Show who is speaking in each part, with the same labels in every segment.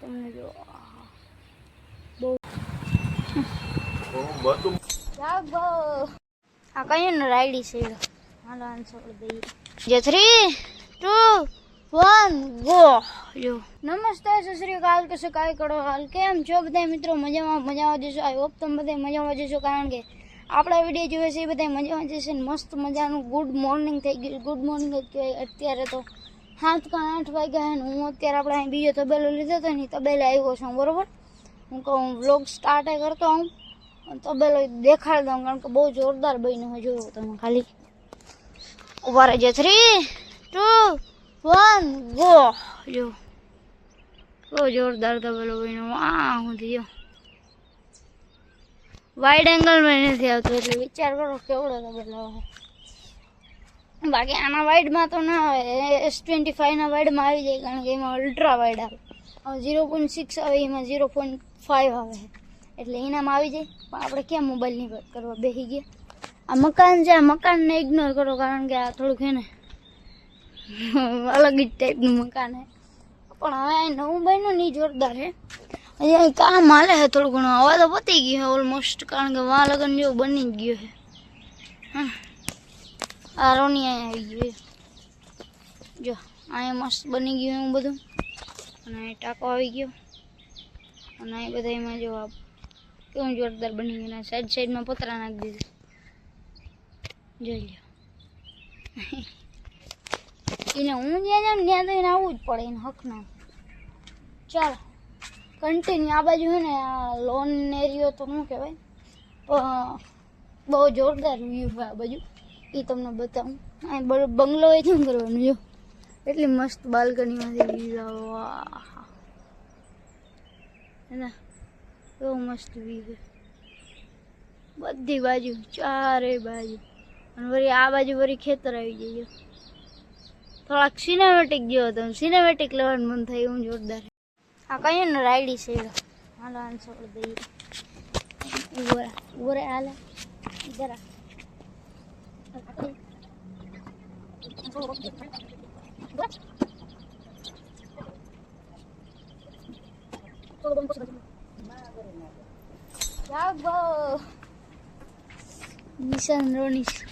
Speaker 1: તમને જો બહુ બધું આ કઈ ને રાઈડી છે હાલો આન્સર દઈએ જે 3 2 1 ગો જો નમસ્તે સત શ્રી અકાલ કે સકાય કરો હાલ કેમ છો બધા મિત્રો મજામાં જશો આઈ હોપ તમે બધા મજામાં જશો કારણ કે આપણા વિડીયો જોવે છે એ બધા મજામાં જશે મસ્ત મજાનું ગુડ મોર્નિંગ થઈ ગયું ગુડ મોર્નિંગ જ કહેવાય અત્યારે તો 7:08 વાગ્યા છે ને હું અત્યારે આપણે અહીં બીજો તબેલો લીધો હતો ને તબેલે આવ્યો છું બરોબર હું કહું વ્લોગ સ્ટાર્ટ કરતો હું તબેલો દેખાડી દઉં કારણ કે બહુ જોરદાર બન્યું હોય જોયું તમે ખાલી ઉભા રહેજો 3 2 1 ગો જો બહુ જોરદાર તબેલો બન્યો આ હું થયો વાઇડ એંગલમાં નથી આવતો એટલે વિચાર કરો કેવડો તબેલો બાકી આના વાઇડમાં તો ના આવે S25 ના વાઇડમાં આવી જાય કારણ કે એમાં અલ્ટ્રા વાઇડ આવે 0.6 આવે એમાં 0.5 આવે એટલે એનામાં આવી જાય પણ આપણે ક્યાં મોબાઈલની વાત કરવા બેસી ગયા આ મકાન છે આ મકાનને ઇગ્નોર કરો કારણ કે આ થોડુંક છે ને અલગ જ ટાઈપનું મકાન છે પણ હવે અહીં નવું બન્યું નહીં જોરદાર છે હજી અહીં કામ હાલે છે થોડું ઘણું હવા તો પતી ગયું છે ઓલમોસ્ટ કારણ કે વાં લગન જેવું બની જ ગયું છે હા આ રોની અહીંયા આવી ગયું જો અહીંયા મસ્ત બની ગયું એવું બધું અને અહીં ટાંકો આવી ગયો અને અહીં બધા એમાં જો કેવું જોરદાર બની ગયું સાઈડમાં પતરા નાખી દીધું જોઈ લો એને હું જ્યાં જાઉં ત્યાં તો એને આવવું જ પડે એને હક ના ચાલો કન્ટિન્યુ આ બાજુ છે ને આ લોન એરિયો તો શું કહેવાય બહુ જોરદાર વ્યૂ છે આ બાજુ એ તમને બતાવું અહીં બંગલો એ શું કરવાનું જો એટલી મસ્ત બાલ્કનીમાંથી વ્યૂ વાહ હે બહુ મસ્ત વ્યૂ છે બધી બાજુ ચારે બાજુ અને વળી આ બાજુ વળી ખેતર આવી જાય થોડાક સિનેમેટિક જેવો હતો સિનેમેટિક લેવાનું મન થાય એવું જોરદાર આ કઈ ને રાઈડી છે હાલો આન્સર દઈએ ઉભરે હાલે જરા નિશાન રોનીશ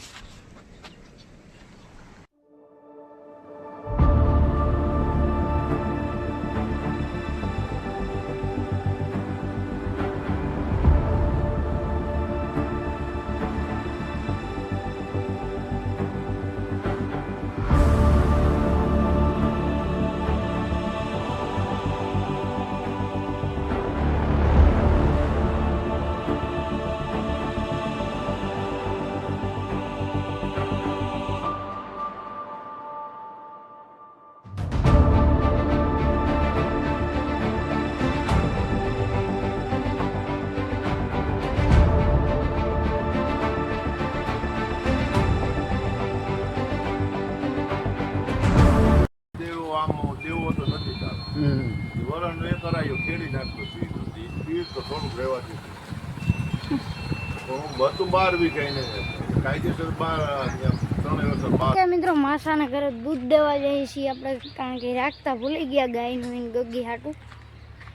Speaker 1: મિત્રો માસાના ઘરે દૂધ દેવા જઈએ છીએ આપણે કારણ કે રાખતા ભૂલી ગયા ગાયનું ગગી હાટું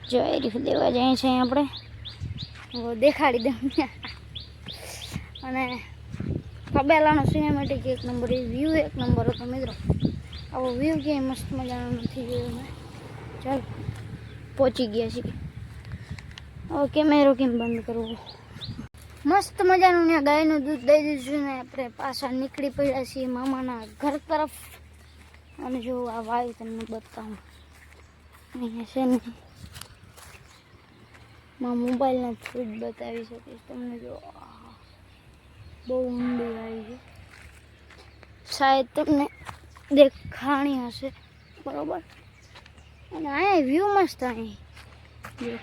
Speaker 1: જો એ રીતે દેવા જઈએ છીએ આપણે દેખાડી દઉં અને તબેલાનો સિનેમેટિક એક નંબર એ વ્યૂ એક નંબર હતો મિત્રો આવો વ્યૂ ક્યાંય મસ્ત મજાનો નથી જોયો મેં ચાલો પહોંચી ગયા છીએ હવે કેમેરો કેમ બંધ કરવો મસ્ત મજાનું ત્યાં ગાયનું દૂધ દઈ દીધું ને આપણે પાછા નીકળી પડ્યા છીએ મામાના ઘર તરફ અને જો આ વાયુ તમને બતાવું અહીંયા છે ને માં મોબાઈલના થ્રુ જ બતાવી શકીશ તમને જો બહુ ઊંડી આવી છે શાયદ તમને દેખાણી હશે બરોબર અને અહીંયા વ્યૂ મસ્ત અહીં જો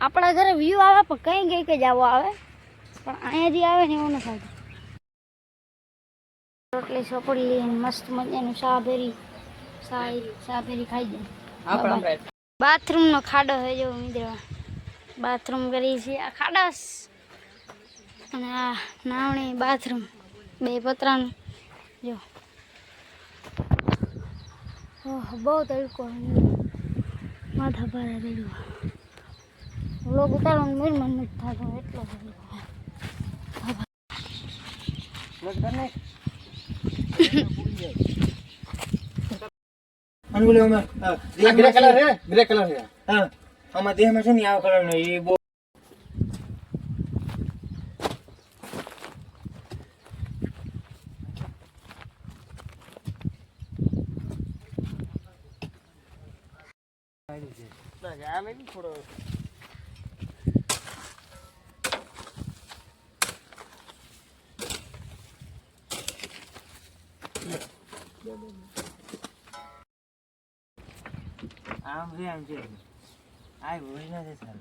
Speaker 1: આપણા ઘરે વ્યૂ આવે પણ કઈ જ આવો આવે પણ અહીંયા જે આવે ને એવું નથી રોટલી સોપડી મસ્ત મજાનું શાહભેરી ખાઈ જાય બાથરૂમનો ખાડો હોય જો મિત્રો બાથરૂમ કરી છે આ ખાડાસ અને આ નાવણી બાથરૂમ બે પતરાનું જો બહુ તડકો માથા પારે રેડું લોગ ઉતારવાનું મન નથી થતું એટલો
Speaker 2: અનગુલે અમે ગ્રે કલર હે ગ્રે કલર હે હા આમાં દેહમાં છે ને આવા કલર નો એ બહુ આમે થોડો આમ છે આ હોય ના છે સર